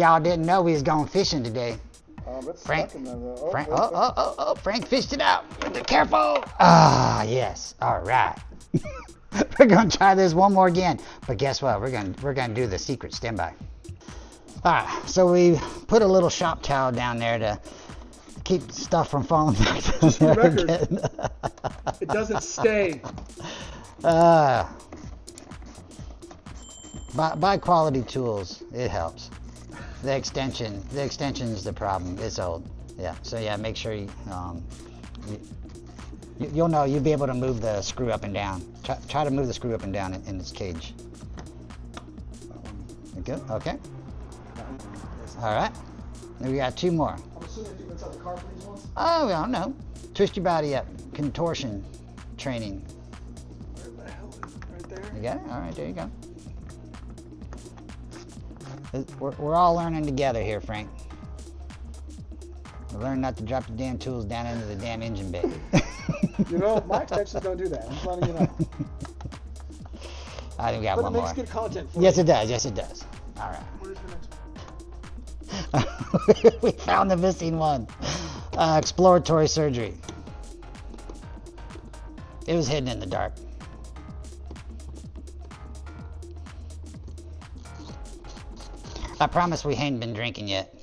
y'all didn't know we was going fishing today. Frank, Frank fished it out. Be careful. Ah, yes. All right. We're gonna try this one more again, but guess what? We're gonna do the secret standby. All right. So we put a little shop towel down there to keep stuff from falling back. Just for the record, it doesn't stay. Buy quality tools. It helps. The extension is the problem. It's old. Yeah. So yeah, make sure you'll know. You'll be able to move the screw up and down. Try to move the screw up and down in its cage. Good. Okay. All right. Then we got two more. I'm assuming you inside the car for these ones? Oh, I don't know. Twist your body up. Contortion training. Where the hell is it? Right there? You got it? All right, there you go. We're all learning together here, Frank. We learn not to drop the damn tools down into the damn engine bay. You know, my extensions don't do that. I'm just letting you know. I think we got one more. But it makes good content for Yes, you. it does. Yes, it does. All right. Where's the next one? We found the missing one. Exploratory surgery. It was hidden in the dark. I promise we ain't been drinking yet.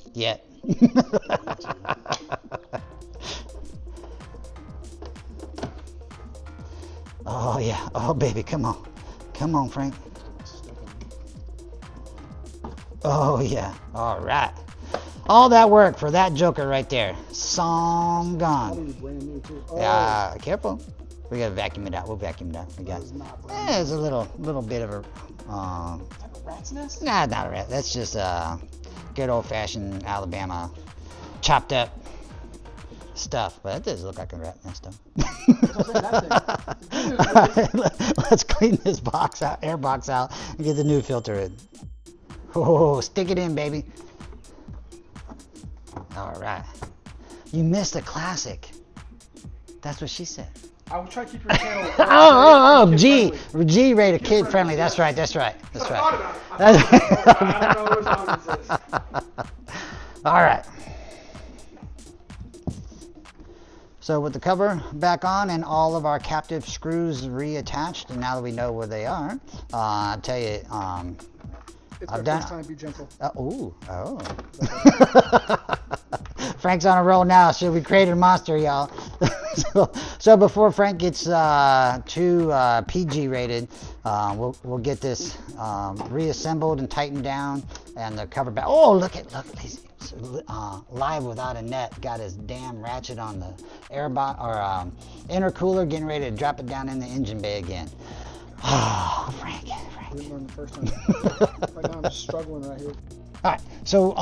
Oh yeah. Oh baby, come on. Come on, Frank. Oh yeah. All right. All that work for that joker right there. Song gone. Probably brand new too. Oh, Yeah, careful. We gotta vacuum it out. We'll vacuum it out. We got. that is not brand There's a little bit of a. new. Is that a rat's nest? Nah, not a rat. That's just good old-fashioned Alabama chopped up stuff. But it does look like a rat nest, though. Let's clean this box out, air box out, and get the new filter in. Oh, stick it in, baby. All right. You missed a classic. That's what she said. I will try to keep your channel. G-rated, kid friendly. That's right. That's right. I thought about it. I don't know which one this is. All right. So with the cover back on and all of our captive screws reattached, and now that we know where they are, I'll tell you, It's I've my done. first time. Be gentle. Oh. Frank's on a roll now. Should we create a monster, y'all? so before Frank gets too PG rated, we'll get this reassembled and tightened down, and the cover back. Oh, look, he's live without a net. Got his damn ratchet on the intercooler, getting ready to drop it down in the engine bay again. Oh, Frank. I didn't learn the first time. Right now I'm just struggling right here. All right, so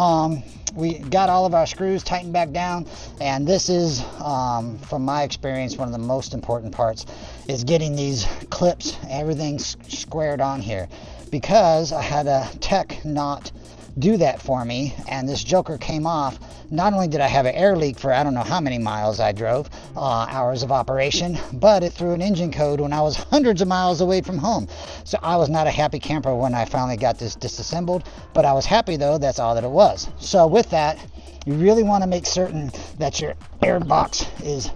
we got all of our screws tightened back down, and this is, from my experience, one of the most important parts is getting these clips, everything squared on here, because I had a tech not do that for me, and this joker came off. Not only did I have an air leak for I don't know how many miles I drove, hours of operation, but it threw an engine code when I was hundreds of miles away from home. So I was not a happy camper when I finally got this disassembled, but I was happy though, that's all that it was. So with that, you really want to make certain that your air box is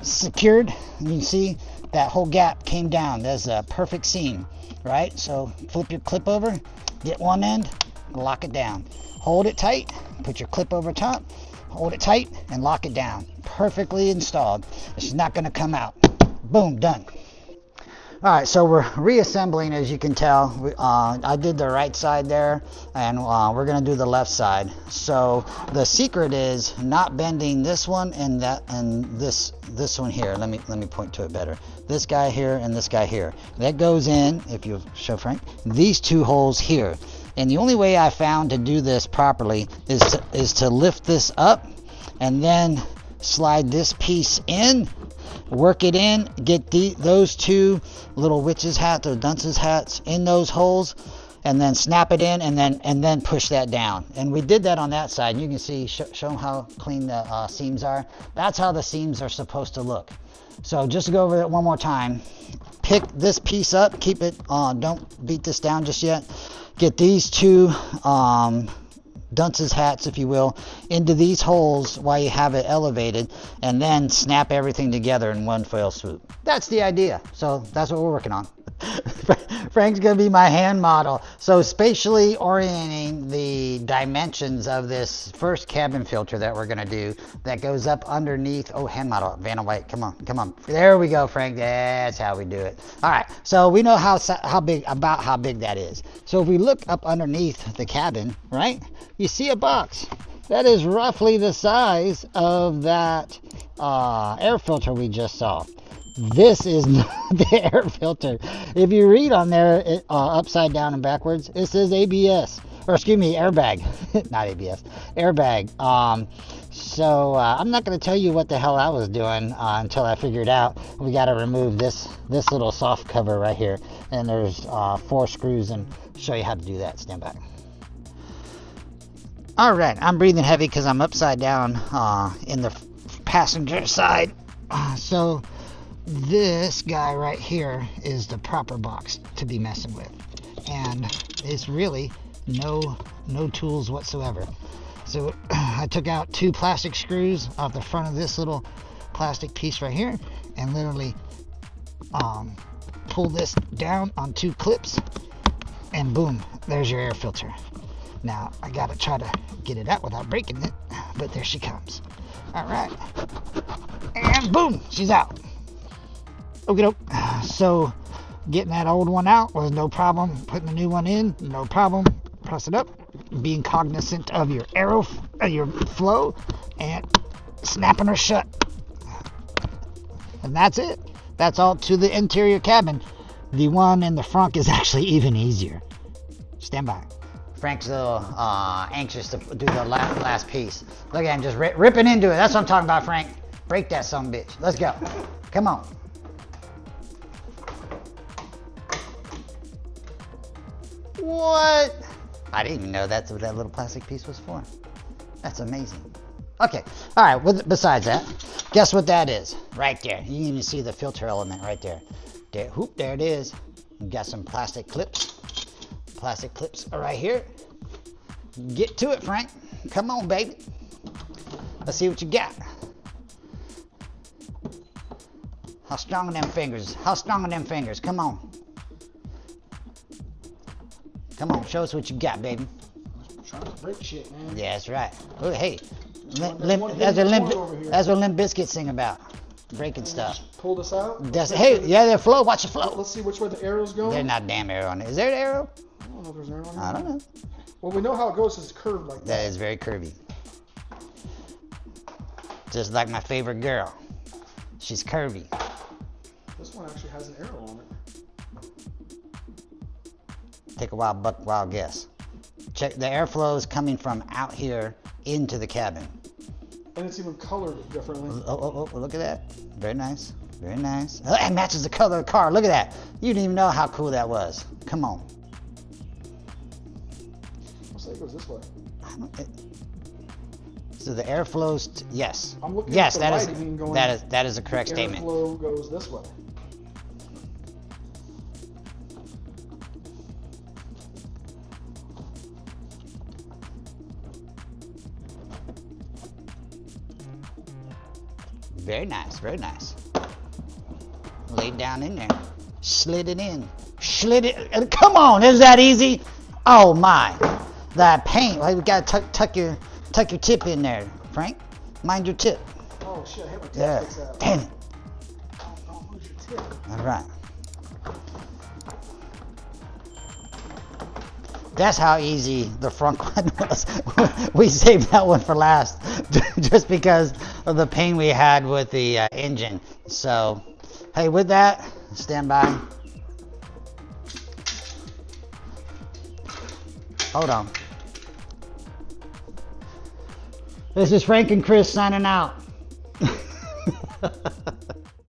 secured. You can see that whole gap came down. There's a perfect seam, right? So flip your clip over, get one end, lock it down. Hold it tight, put your clip over top, hold it tight, and lock it down. Perfectly installed. It's not going to come out. Boom, done. All right, so we're reassembling, as you can tell. I did the right side there, and we're going to do the left side. So the secret is not bending this one and this one here. Let me point to it better. This guy here and this guy here. That goes in, if you show Frank, these two holes here. And the only way I found to do this properly is to lift this up and then slide this piece in, work it in, get those two little witches hats or dunce's hats in those holes, and then snap it in, and then push that down. And we did that on that side. And you can see, show them how clean the seams are. That's how the seams are supposed to look. So just to go over it one more time, pick this piece up, keep it, don't beat this down just yet. Get these two dunce's hats, if you will, into these holes while you have it elevated, and then snap everything together in one fell swoop. That's the idea. So that's what we're working on. Frank's going to be my hand model. So spatially orienting the dimensions of this first cabin filter that we're going to do, that goes up underneath. Oh, hand model, Vanna White. Come on, come on. There we go, Frank. That's how we do it. All right. So we know how big that is. So if we look up underneath the cabin, right, you see a box. That is roughly the size of that air filter we just saw. This is the air filter. If you read on there, upside down and backwards, it says ABS, or excuse me, airbag, not ABS, airbag. So I'm not going to tell you what the hell I was doing until I figured out we got to remove this little soft cover right here, and there's 4 screws, and show you how to do that. Stand back. All right, I'm breathing heavy because I'm upside down in the passenger side. So this guy right here is the proper box to be messing with, and it's really no tools whatsoever. So I took out 2 plastic screws off the front of this little plastic piece right here, and literally pull this down on 2 clips, and boom, there's your air filter. Now I gotta try to get it out without breaking it, but there she comes. All right, and boom, she's out. Okay, doke. So getting that old one out was no problem. Putting the new one in, no problem. Press it up, being cognizant of your your flow, and snapping her shut. And that's it. That's all to the interior cabin. The one in the front is actually even easier. Stand by. Frank's a little anxious to do the last piece. Look at him just ripping into it. That's what I'm talking about, Frank. Break that son of a bitch. Let's go. Come on. What? I didn't even know that's what that little plastic piece was for. That's amazing. Okay. All right. Well, besides that, guess what that is? Right there. You can even see the filter element right there. There, whoop, there it is. We got some plastic clips. Plastic clips are right here. Get to it, Frank. Come on, baby. Let's see what you got. How strong are them fingers? How strong are them fingers? Come on. Come on, show us what you got, baby. I'm trying to break shit, man. Yeah, that's right. Oh, hey, that's what Limp Bizkit sing about. Breaking stuff. Pull this out. Hey, yeah, they're flow. Watch the flow. Let's see which way the arrow's going. There's not a damn arrow on it. Is there an arrow? I don't know if there's an arrow on it. I don't know. Well, we know how it goes. It's curved like that. That is very curvy. Just like my favorite girl. She's curvy. This one actually has an arrow on it. Take a wild guess. Check, the airflow is coming from out here into the cabin. And it's even colored differently. Oh, look at that. Very nice. Very nice. Oh, it matches the color of the car. Look at that. You didn't even know how cool that was. Come on. I'll say it goes this way. So the airflows, yes. I'm looking yes, at the writing going, that is a correct statement. Airflow goes this way. Very nice, very nice. Laid down in there. Slid it in. Slid it. Come on, is that easy? Oh my. That paint. Well, we gotta tuck your tip in there, Frank. Mind your tip. Oh shit, I hit my tip. Yeah. Damn it. Don't lose your tip. All right. That's how easy the front one was. We saved that one for last just because of the pain we had with the engine. So, hey, with that, stand by. Hold on. This is Frank and Chris signing out.